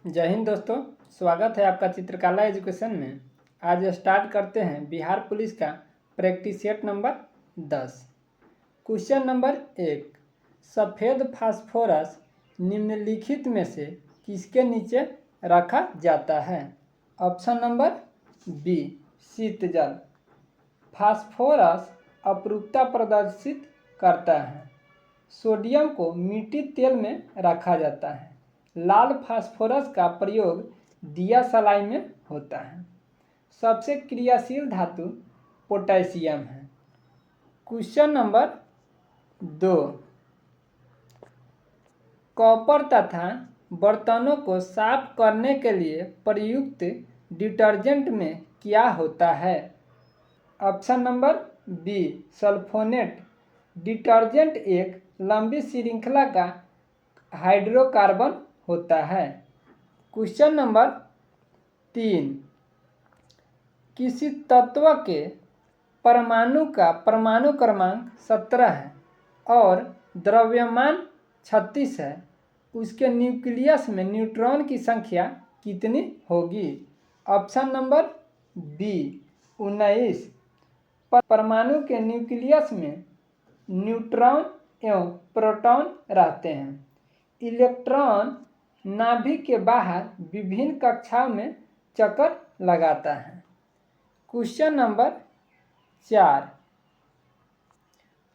जय हिंद दोस्तों, स्वागत है आपका चित्रकला एजुकेशन में। आज स्टार्ट करते हैं बिहार पुलिस का practice set number 10। Question number 1, सफ़ेद फास्फोरस निम्नलिखित में से किसके नीचे रखा जाता है? ऑप्शन नंबर बी, शीत जल। फास्फोरस अपरूपता प्रदर्शित करता है। सोडियम को मिट्टी तेल में रखा जाता है। लाल फास्फोरस का प्रयोग दिया सलाई में होता है। सबसे क्रियाशील धातु पोटेशियम है। क्वेश्चन नंबर 2, कॉपर तथा बर्तनों को साफ करने के लिए प्रयुक्त डिटर्जेंट में क्या होता है? Option number B, sulphonate. Detergent एक लंबी श्रृंखला का हाइड्रोकार्बन होता है। क्वेश्चन नंबर 3, किसी तत्व के परमाणु का परमाणु क्रमांक 17 है और द्रव्यमान 36 है, उसके न्यूक्लियस में न्यूट्रॉन की संख्या कितनी होगी? Option number B, 19। परमाणु के न्यूक्लियस में न्यूट्रॉन एवं प्रोटॉन रहते हैं। इलेक्ट्रॉन नाभिक के बाहर विभिन्न कक्षाओं में चक्कर लगाता है। क्वेश्चन नंबर 4,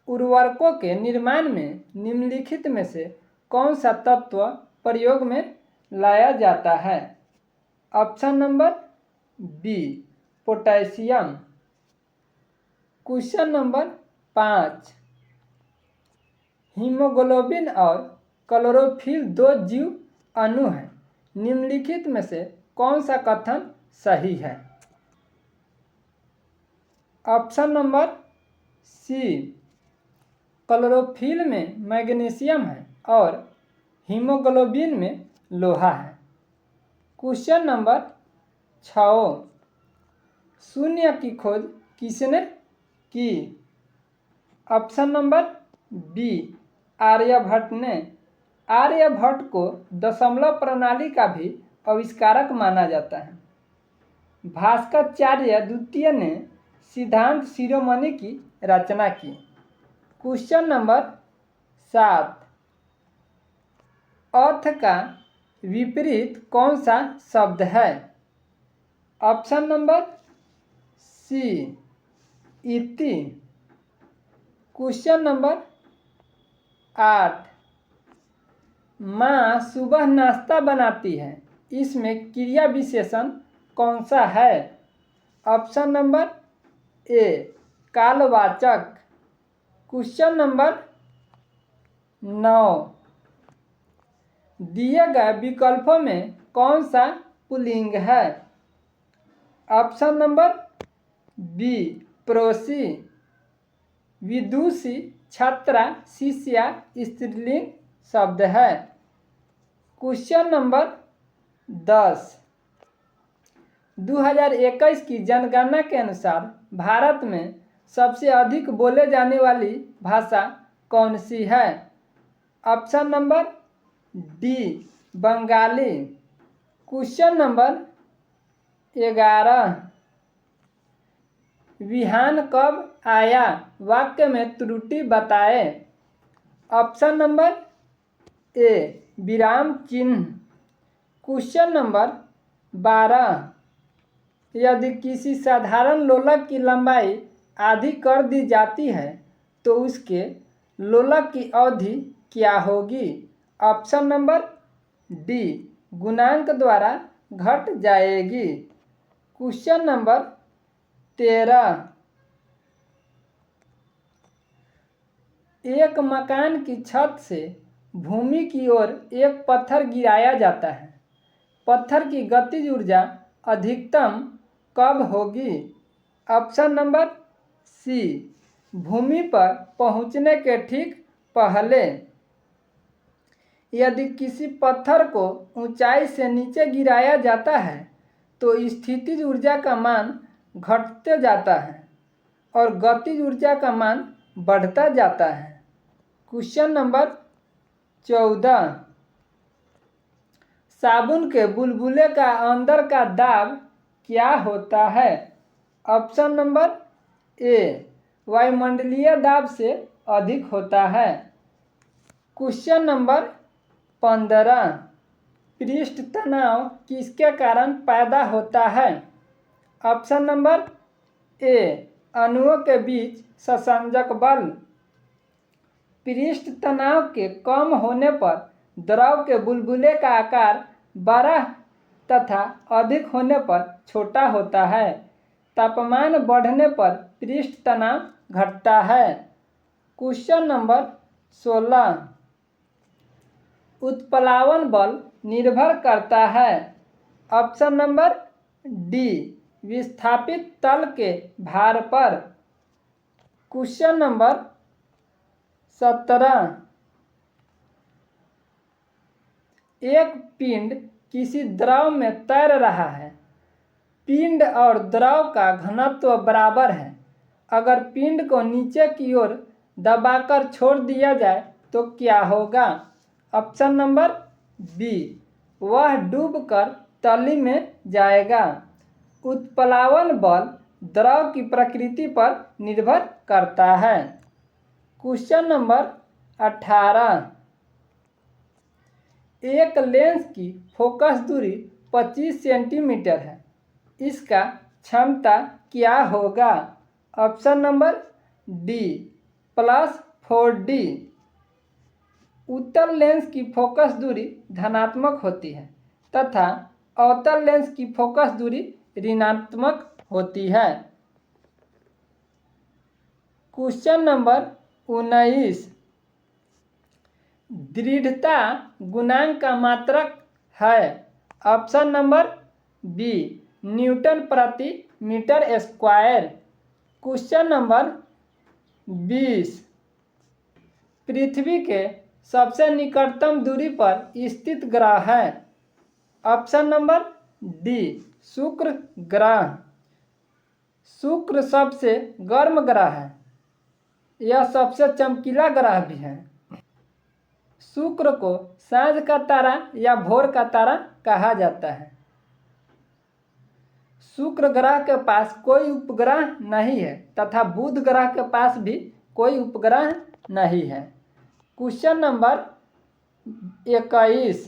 उर्वरकों के निर्माण में निम्नलिखित में से कौन सा तत्व प्रयोग में लाया जाता है? Option number B, potassium. Question number 5, haemoglobin और क्लोरोफिल दो जीव अणु हैं। निम्नलिखित में से कौन सा कथन सही है? ऑप्शन नंबर सी, क्लोरोफिल में मैग्नीशियम है और हीमोग्लोबिन में लोहा है। क्वेश्चन नंबर 6, शून्य की खोज किसने की? ऑप्शन नंबर बी, आर्यभट्ट ने। आर्यभट्ट को दशमलव प्रणाली का भी आविष्कारक माना जाता है। भास्कराचार्य द्वितीय ने सिद्धांत शिरोमणि की रचना की। क्वेश्चन नंबर 7, अर्थ का विपरीत कौन सा शब्द है? ऑप्शन नंबर सी, इति। क्वेश्चन नंबर 8, माँ सुबह नाश्ता बनाती है, इसमें क्रिया विशेषण कौन सा है? ऑप्शन नंबर ए, कालवाचक। क्वेश्चन नंबर 9, दिए गए विकल्पों में कौन सा पुल्लिंग है? ऑप्शन नंबर बी, पड़ोसी। विदुषी, छात्रा, शिष्या स्त्रीलिंग शब्द है। क्वेश्चन नंबर 10, 2021 की जनगणना के अनुसार भारत में सबसे अधिक बोले जाने वाली भाषा कौन सी है? Option number D, Bengali. Question number 11, Vihan कब आया, वाक्य में त्रुटि बताए। ऑप्शन नंबर ए, विराम चिन्ह। क्वेश्चन नंबर 12, यदि किसी साधारण लोलक की लंबाई आधी कर दी जाती है तो उसके लोलक की अवधि क्या होगी? ऑप्शन नंबर डी, गुणांक द्वारा घट जाएगी। क्वेश्चन नंबर 13, एक मकान की छत से भूमि की ओर एक पत्थर गिराया जाता है। पत्थर की गतिज ऊर्जा अधिकतम कब होगी? ऑप्शन नंबर सी, भूमि पर पहुंचने के ठीक पहले। यदि किसी पत्थर को ऊंचाई से नीचे गिराया जाता है तो स्थितिज ऊर्जा का मान घटते जाता है और गतिज ऊर्जा का मान बढ़ता जाता है। क्वेश्चन नंबर 14, साबुन के बुलबुले का अंदर का दाब क्या होता है? ऑप्शन नंबर ए वायुमंडलीय दाब से अधिक होता है। क्वेश्चन नंबर 15, पृष्ठ तनाव किसके कारण पैदा होता है? ऑप्शन नंबर ए अणुओं के बीच संसंजक बल। पृष्ठ तनाव के कम होने पर द्रव के बुलबुले का आकार बड़ा तथा अधिक होने पर छोटा होता है। तापमान बढ़ने पर पृष्ठ तनाव घटता है। क्वेश्चन नंबर 16, उत्प्लावन बल निर्भर करता है। ऑप्शन नंबर डी विस्थापित तल के भार पर। क्वेश्चन नंबर 17, एक पिंड किसी द्रव में तैर रहा है। पिंड और द्रव का घनत्व बराबर है। अगर पिंड को नीचे की ओर दबाकर छोड़ दिया जाए तो क्या होगा? ऑप्शन नंबर बी वह डूबकर तली में जाएगा। उत्प्लावन बल द्रव की प्रकृति पर निर्भर करता है। क्वेश्चन नंबर 18, एक लेंस की फोकस दूरी 25 सेंटीमीटर है। इसका क्षमता क्या होगा? Option number D +4D। उत्तल लेंस की फोकस दूरी धनात्मक होती है तथा अवतल लेंस की फोकस दूरी ऋणात्मक होती है। क्वेश्चन नंबर 19, दृढ़ता गुणांक का मात्रक है। ऑप्शन नंबर बी न्यूटन प्रति मीटर स्क्वायर। क्वेश्चन नंबर 20, पृथ्वी के सबसे निकटतम दूरी पर स्थित ग्रह है। ऑप्शन नंबर डी शुक्र ग्रह। शुक्र सबसे गर्म ग्रह है। यह सबसे चमकीला ग्रह भी है। शुक्र को सांझ का तारा या भोर का तारा कहा जाता है। शुक्र ग्रह के पास कोई उपग्रह नहीं है तथा बुध ग्रह के पास भी कोई उपग्रह नहीं है। क्वेश्चन नंबर 21,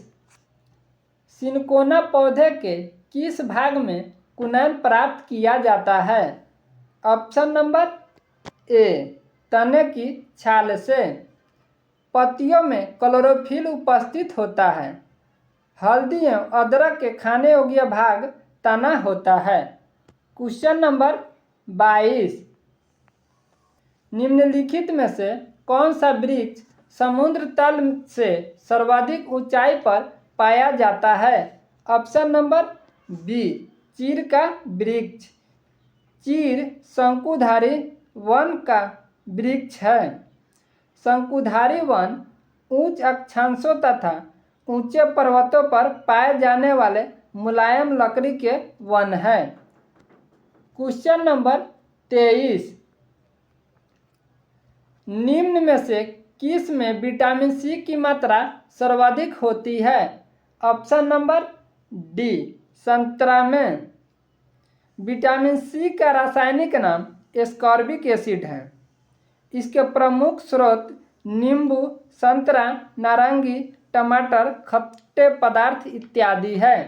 सिनकोना पौधे के किस भाग में कुनैल प्राप्त किया जाता है? ऑप्शन नंबर ए तने की छाल से। पत्तियों में क्लोरोफिल उपस्थित होता है। हल्दी एवं अदरक के खाने योग्य भाग तना होता है। क्वेश्चन नंबर 22, निम्नलिखित में से कौन सा वृक्ष समुद्र तल से सर्वाधिक ऊंचाई पर पाया जाता है? ऑप्शन नंबर बी चीड़ का वृक्ष। चीड़ शंकुधारी वन का वृक्ष है। शंकुधारी वन उच्च अक्षांशों तथा ऊंचे पर्वतों पर पाए जाने वाले मुलायम लकड़ी के वन है। क्वेश्चन नंबर 23, निम्न में से किस में विटामिन सी की मात्रा सर्वाधिक होती है? ऑप्शन नंबर डी संतरा में। विटामिन सी का रासायनिक नाम एस्कॉर्बिक एसिड है। इसके प्रमुख स्रोत नींबू, संतरा, नारंगी, टमाटर, खट्टे पदार्थ इत्यादि है।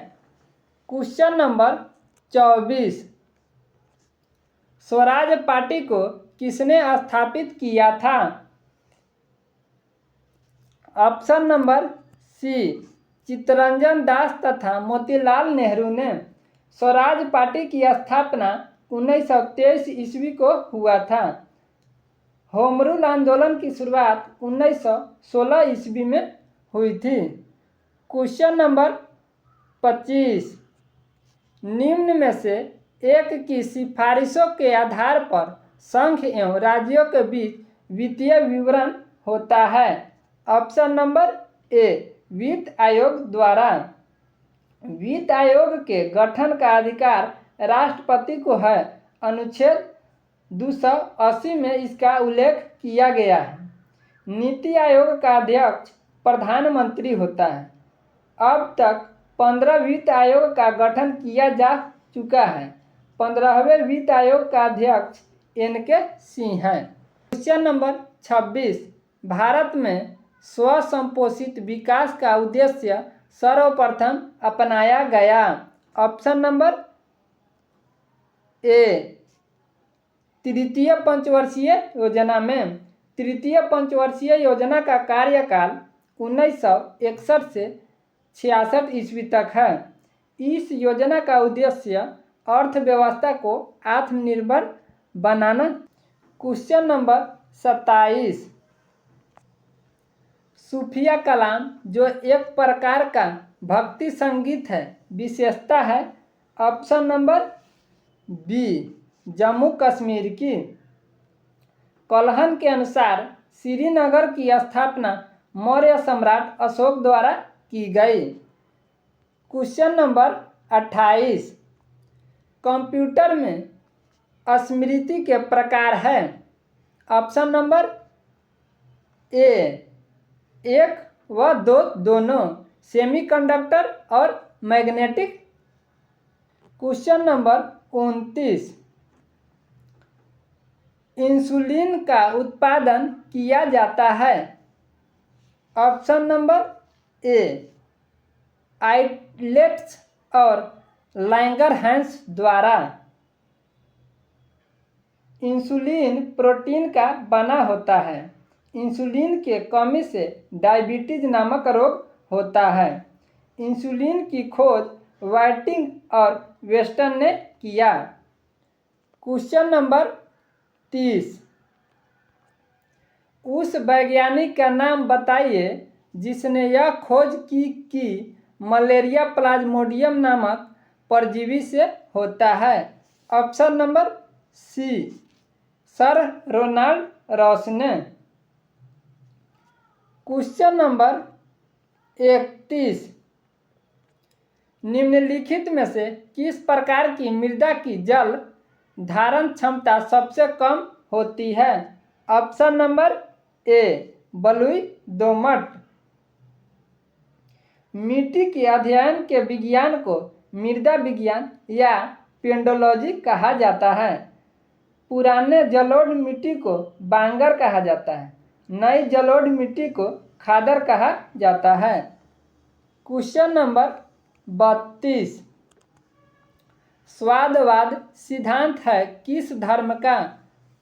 क्वेश्चन नंबर 24, स्वराज पार्टी को किसने स्थापित किया था? ऑप्शन नंबर सी चित्तरंजन दास तथा मोतीलाल नेहरू ने। स्वराज पार्टी की स्थापना 1923 ईस्वी को हुआ था। होम रूल आंदोलन की शुरुआत 1916 ईस्वी में हुई थी। क्वेश्चन नंबर 25, निम्न में से एक की सिफारिशों के आधार पर संघ एवं राज्यों के बीच वित्तीय विवरण होता है। ऑप्शन नंबर ए वित्त आयोग द्वारा। वित्त आयोग के गठन का अधिकार राष्ट्रपति को है। अनुच्छेद 280 में इसका उल्लेख किया गया है। नीति आयोग का अध्यक्ष प्रधानमंत्री होता है। अब तक 15 वित्त आयोग का गठन किया जा चुका है। 15वें वित्त आयोग का अध्यक्ष NK सिंह हैं। क्वेश्चन नंबर 26, भारत में स्वसंपोषित विकास का उद्देश्य सर्वप्रथम अपनाया गया। ऑप्शन नंबर ए, तृतीय पंचवर्षीय योजना में। तृतीय पंचवर्षीय योजना का कार्यकाल 1961 से 66 ईस्वी तक है। इस योजना का उद्देश्य अर्थव्यवस्था को आत्मनिर्भर बनाना। क्वेश्चन नंबर 27, सूफिया कलाम जो एक प्रकार का भक्ति संगीत है, विशेषता है। Option number B, Jammu Kashmir की। कलहन के अनुसार श्रीनगर की स्थापना मौर्य सम्राट अशोक द्वारा की गई। क्वेश्चन नंबर 28, कंप्यूटर में स्मृति के प्रकार है। ऑप्शन नंबर ए, एक व दो दोनों, सेमीकंडक्टर और मैग्नेटिक। क्वेश्चन नंबर 29, इंसुलिन का उत्पादन किया जाता है। ऑप्शन नंबर ए, आइलेट्स और लैंगरहैंस द्वारा। इंसुलिन प्रोटीन का बना होता है। इंसुलिन के कमी से डायबिटीज नामक रोग होता है। इंसुलिन की खोज वाइटिंग और वेस्टन ने किया। क्वेश्चन नंबर 30, उस वैज्ञानिक का नाम बताइए जिसने यह खोज की कि मलेरिया प्लाज्मोडियम नामक परजीवी से होता है। Option number C, sir Ronald Ross ने। क्वेश्चन नंबर 31, निम्नलिखित में से किस प्रकार की मृदा की जल धारण क्षमता सबसे कम होती है। ऑप्शन नंबर ए, बलुई दोमट। मिट्टी के अध्ययन के विज्ञान को मृदा विज्ञान या पेंडोलॉजी कहा जाता है। पुराने जलोढ़ मिट्टी को बांगर कहा जाता है। नई जलोढ़ मिट्टी को खादर कहा जाता है। क्वेश्चन नंबर 32, स्वादवाद सिद्धांत है किस धर्म का।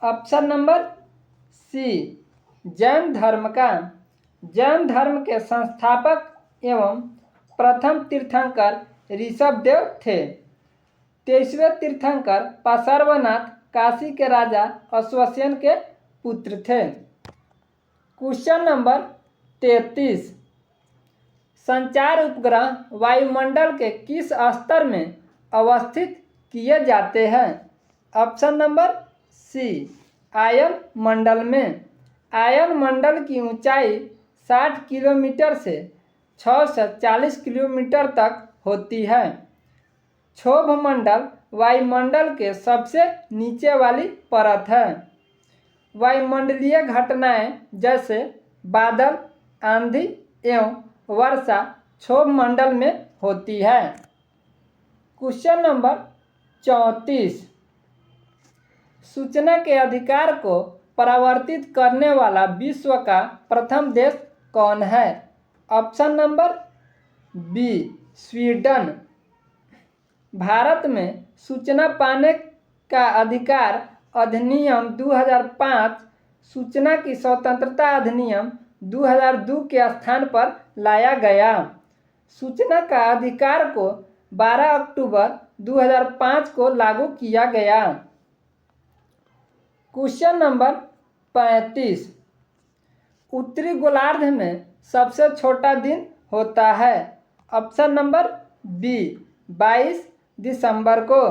ऑप्शन नंबर सी, जैन धर्म का। जैन धर्म के संस्थापक एवं प्रथम तीर्थंकर ऋषभदेव थे। 23वें तीर्थंकर पार्श्वनाथ काशी के राजा अश्वसेन के पुत्र थे। क्वेश्चन नंबर 33, संचार उपग्रह वायुमंडल के किस स्तर में अवस्थित किए जाते हैं। ऑप्शन नंबर सी, आयन मंडल में। आयन मंडल की ऊंचाई 60 किलोमीटर से 640 किलोमीटर तक होती है। क्षोभ मंडल वायुमंडल के सबसे नीचे वाली परत है। वायुमंडलीय घटनाएं जैसे बादल, आंधी एवं वर्षा क्षोभ मंडल में होती है। क्वेश्चन नंबर 34, सूचना के अधिकार को परावर्तित करने वाला विश्व का प्रथम देश कौन है। Option number B, Sweden. Bharat में सूचना पाने का अधिकार अधिनियम 2005 सूचना की स्वतंत्रता अधिनियम 2002 के स्थान पर लाया गया। सूचना का अधिकार को 12 अक्टूबर 2005 को लागू किया गया। क्वेश्चन नंबर 35, उत्तरी गोलार्ध में सबसे छोटा दिन होता है। ऑप्शन नंबर बी, 22 दिसंबर को।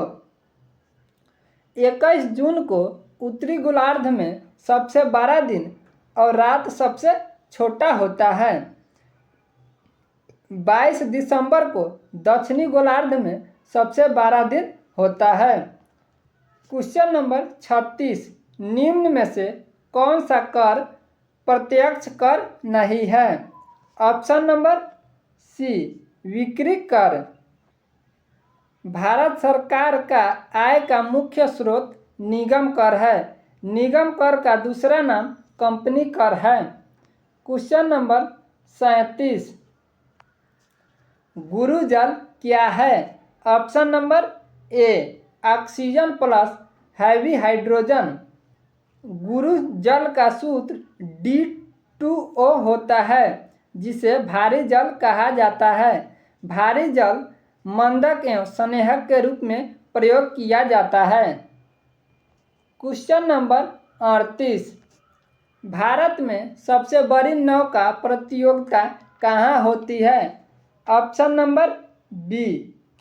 21 जून को उत्तरी गोलार्ध में सबसे बड़ा दिन और रात सबसे छोटा होता है। 22 दिसंबर को दक्षिणी गोलार्ध में सबसे बड़ा दिन होता है। क्वेश्चन नंबर 36, निम्न में से कौन सा कर प्रत्यक्ष कर नहीं है। ऑप्शन नंबर सी, बिक्री कर भारत सरकार का आय का मुख्य स्रोत निगम कर है। निगम कर का दूसरा नाम कंपनी कर है। क्वेश्चन नंबर 37, गुरु जल क्या है? Option number A oxygen plus heavy hydrogen. गुरु जल का सूत्र D2O होता है, जिसे भारी जल कहा जाता है। भारी जल मंदक एवं स्नेहक के रूप में प्रयोग किया जाता है। क्वेश्चन नंबर 38, भारत में सबसे बड़ी नौका प्रतियोगिता कहाँ होती है? ऑप्शन नंबर बी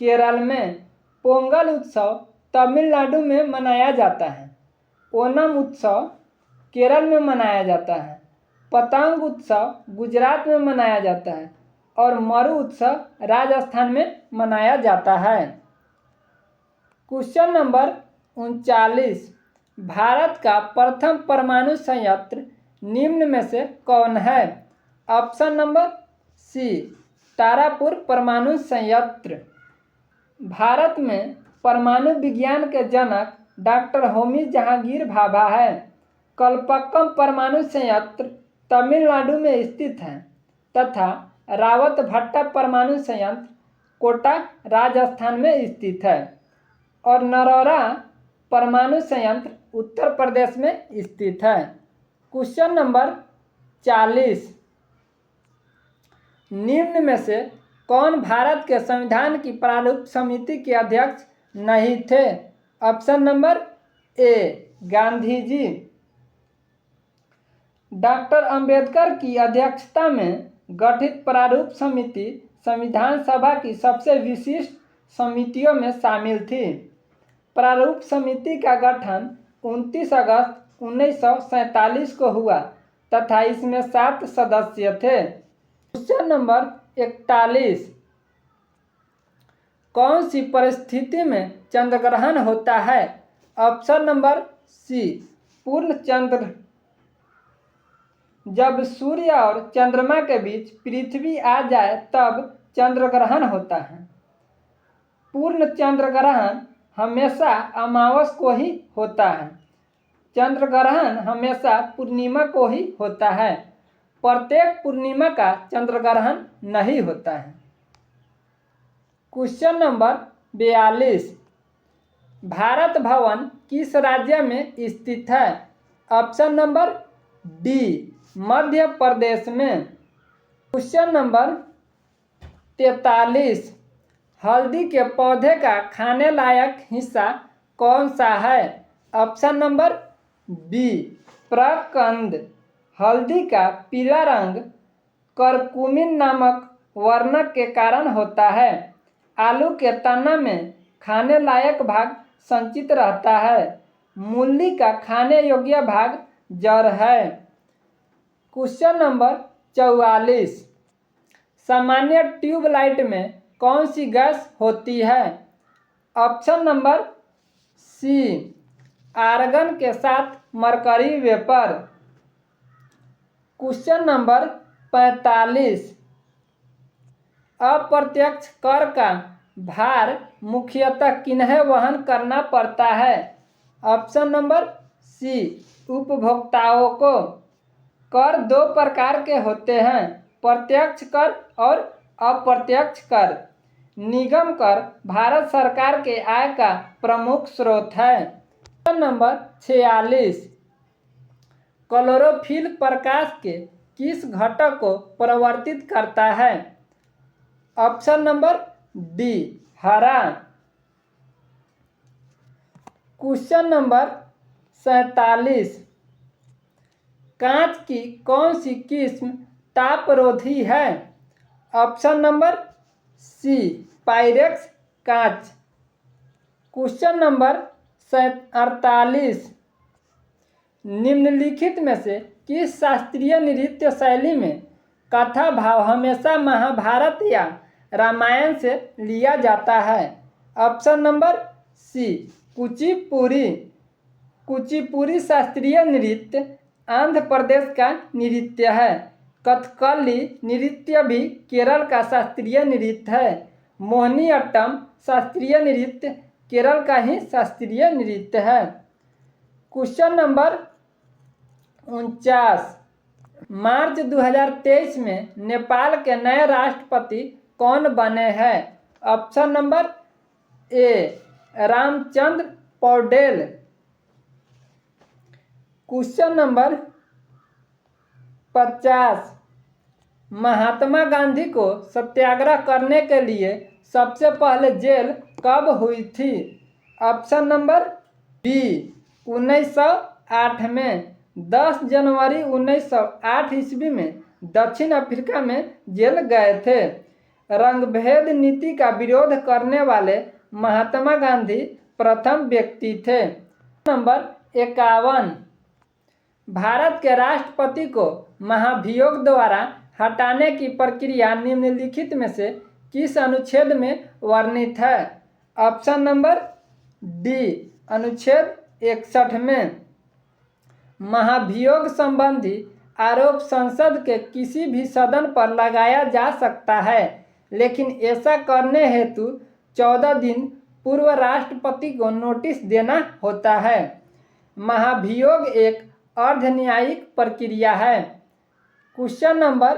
केरल में। पोंगल उत्सव तमिलनाडु में मनाया जाता है। ओणम उत्सव केरल में मनाया जाता है। पतंग उत्सव गुजरात में मनाया जाता है और मरु उत्सव राजस्थान में मनाया जाता है। क्वेश्चन नंबर 39, भारत का प्रथम परमाणु संयंत्र निम्न में से कौन है? ऑप्शन नंबर सी तारापुर परमाणु संयंत्र। भारत में परमाणु विज्ञान के जनक डॉक्टर होमी जहांगीर भाभा है। कलपक्कम परमाणु संयंत्र तमिलनाडु में स्थित है तथा रावत भट्टा परमाणु संयंत्र कोटा राजस्थान में स्थित है और नरौरा परमाणु संयंत्र उत्तर प्रदेश में स्थित है। क्वेश्चन नंबर 40, निम्न में से कौन भारत के संविधान की प्रारूप समिति के अध्यक्ष नहीं थे? Option number A Gandhi ji. Doctor Ambedkar की अध्यक्षता में गठित प्रारूप समिति संविधान सभा की सबसे विशिष्ट समितियों में शामिल थी। प्रारूप समिति का गठन 29 अगस्त 1947 को हुआ तथा इसमें 7 सदस्य थे। क्वेश्चन नंबर 41, कौन सी परिस्थिति में चंद्र ग्रहण होता है? ऑप्शन नंबर सी पूर्ण चंद्र। जब सूर्य और चंद्रमा के बीच पृथ्वी आ जाए तब चंद्र ग्रहण होता है। पूर्ण चंद्र ग्रहण हमेशा अमावस को ही होता है। चंद्र ग्रहण हमेशा पूर्णिमा को ही होता है। प्रत्येक पूर्णिमा का चंद्र ग्रहण नहीं होता है। क्वेश्चन नंबर 42, भारत भवन किस राज्य में स्थित है? Option number D Madhya Pradesh में। क्वेश्चन नंबर 43, हल्दी के पौधे का खाने लायक हिस्सा कौन सा है? ऑप्शन नंबर बी प्रकंद। हल्दी का पीला रंग करकुमिन नामक वर्णक के कारण होता है। आलू के तना में खाने लायक भाग संचित रहता है। मूली का खाने योग्य भाग जड़ है। क्वेश्चन नंबर 44, सामान्य ट्यूबलाइट में कौन सी गैस होती है? ऑप्शन नंबर सी आर्गन के साथ मरकरी वेपर। क्वेश्चन नंबर 45, अप्रत्यक्ष कर का भार मुख्यतः किन्हें वहन करना पड़ता है? ऑप्शन नंबर सी उपभोक्ताओं को। कर 2 प्रकार के होते हैं, प्रत्यक्ष कर और अप्रत्यक्ष कर। निगम कर भारत सरकार के आय का प्रमुख स्रोत है। क्वेश्चन नंबर 46, क्लोरोफिल प्रकाश के किस घटक को प्रवर्तित करता है? ऑप्शन नंबर डी हरा। क्वेश्चन नंबर 47, कांच की कौन सी किस्म तापरोधी है? ऑप्शन नंबर सी पायरेक्स कांच। क्वेश्चन नंबर 48, निम्नलिखित में से किस शास्त्रीय नृत्य शैली में कथा भाव हमेशा महाभारत या रामायण से लिया जाता है? Option number C Kuchipudi. Kuchipudi शास्त्रीय नृत्य आंध्र प्रदेश का नृत्य है। कथकली नृत्य भी केरल का शास्त्रीय नृत्य है। मोहिनीअट्टम शास्त्रीय नृत्य केरल का ही शास्त्रीय नृत्य है। क्वेश्चन नंबर 49, मार्च 2023 में नेपाल के नए राष्ट्रपति कौन बने हैं? ऑप्शन नंबर ए रामचंद्र पौडेल। क्वेश्चन नंबर 50, महात्मा गांधी को सत्याग्रह करने के लिए सबसे पहले जेल कब हुई थी? ऑप्शन नंबर बी 1908 में। 10 जनवरी 1908 ईस्वी में दक्षिण अफ्रीका में जेल गए थे। रंगभेद नीति का विरोध करने वाले महात्मा गांधी प्रथम व्यक्ति थे। नंबर 51, भारत के राष्ट्रपति को महाभियोग द्वारा हटाने की प्रक्रिया निम्नलिखित में से किस अनुच्छेद में वर्णित है? ऑप्शन नंबर डी अनुच्छेद 61 में। महाभियोग संबंधी आरोप संसद के किसी भी सदन पर लगाया जा सकता है, लेकिन ऐसा करने हेतु 14 दिन पूर्व राष्ट्रपति को नोटिस देना होता है। महाभियोग एक अर्ध न्यायिक प्रक्रिया है। क्वेश्चन नंबर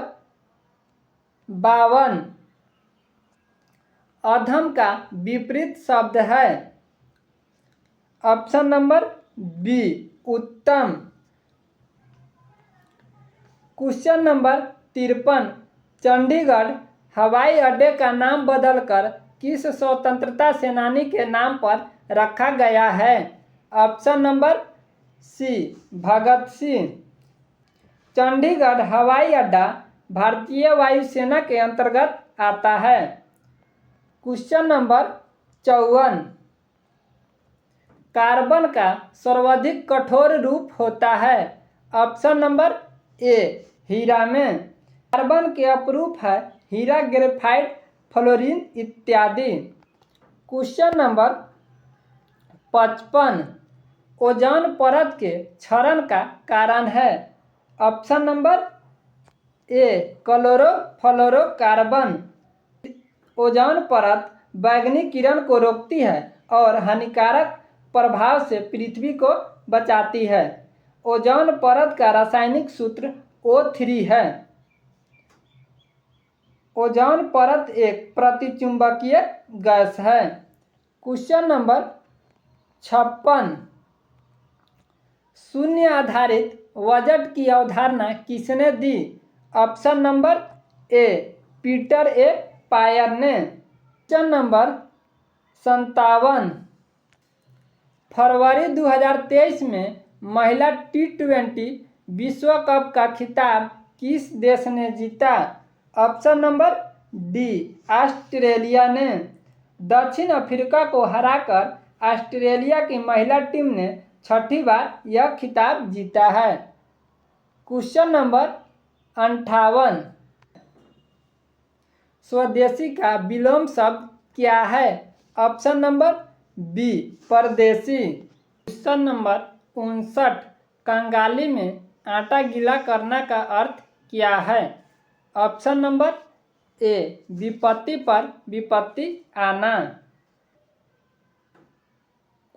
52, अधम का विपरीत शब्द है। ऑप्शन नंबर बी उत्तम। क्वेश्चन नंबर 53, चंडीगढ़ हवाई अड्डे का नाम बदलकर किस स्वतंत्रता सेनानी के नाम पर रखा गया है? ऑप्शन नंबर सी भगत सिंह। चंडीगढ़ हवाई अड्डा भारतीय वायुसेना के अंतर्गत आता है। क्वेश्चन नंबर 54, कार्बन का सर्वाधिक कठोर रूप होता है। ऑप्शन नंबर ए हीरा में। कार्बन के अपरूप है हीरा, ग्रेफाइट, फ्लोरीन इत्यादि। क्वेश्चन नंबर 55, ओजोन परत के क्षरण का कारण है। ऑप्शन नंबर ए क्लोरोफ्लोरोकार्बन। ओजोन परत बैंगनी किरण को रोकती है और हानिकारक प्रभाव से पृथ्वी को बचाती है। ओजोन परत का रासायनिक सूत्र O3 है। ओजोन परत एक प्रतिचुंबकीय गैस है। क्वेश्चन नंबर 56, शून्य आधारित बजट की अवधारणा किसने दी? Option number A Peter A Pyhrr ने। क्वेश्चन नंबर 57, फरवरी 2023 में महिला T20 विश्व कप का खिताब किस देश ने जीता? ऑप्शन नंबर डी ऑस्ट्रेलिया ने। दक्षिण अफ्रीका को हराकर ऑस्ट्रेलिया की महिला टीम ने 6ठी बार यह खिताब जीता है। क्वेश्चन नंबर 58, स्वदेशी का विलोम शब्द क्या है? ऑप्शन नंबर बी परदेशी। क्वेश्चन नंबर 59, कंगाली में आटा गीला करना का अर्थ क्या है? ऑप्शन नंबर ए विपत्ति पर विपत्ति आना।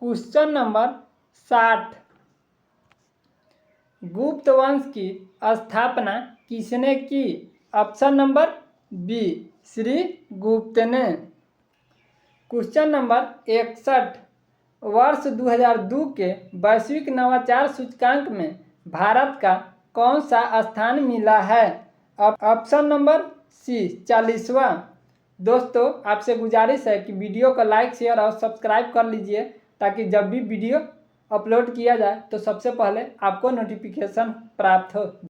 क्वेश्चन नंबर 60, गुप्त वंश की स्थापना किसने की? ऑप्शन नंबर बी श्री गुप्त ने। क्वेश्चन नंबर 61, वर्ष 2002 के वैश्विक नवाचार सूचकांक में भारत का कौन सा स्थान मिला है? ऑप्शन नंबर सी 40वां। दोस्तों, आपसे गुजारिश है कि वीडियो को लाइक, शेयर और सब्सक्राइब कर लीजिए, ताकि जब भी वीडियो अपलोड किया जाए तो सबसे पहले आपको नोटिफिकेशन प्राप्त हो।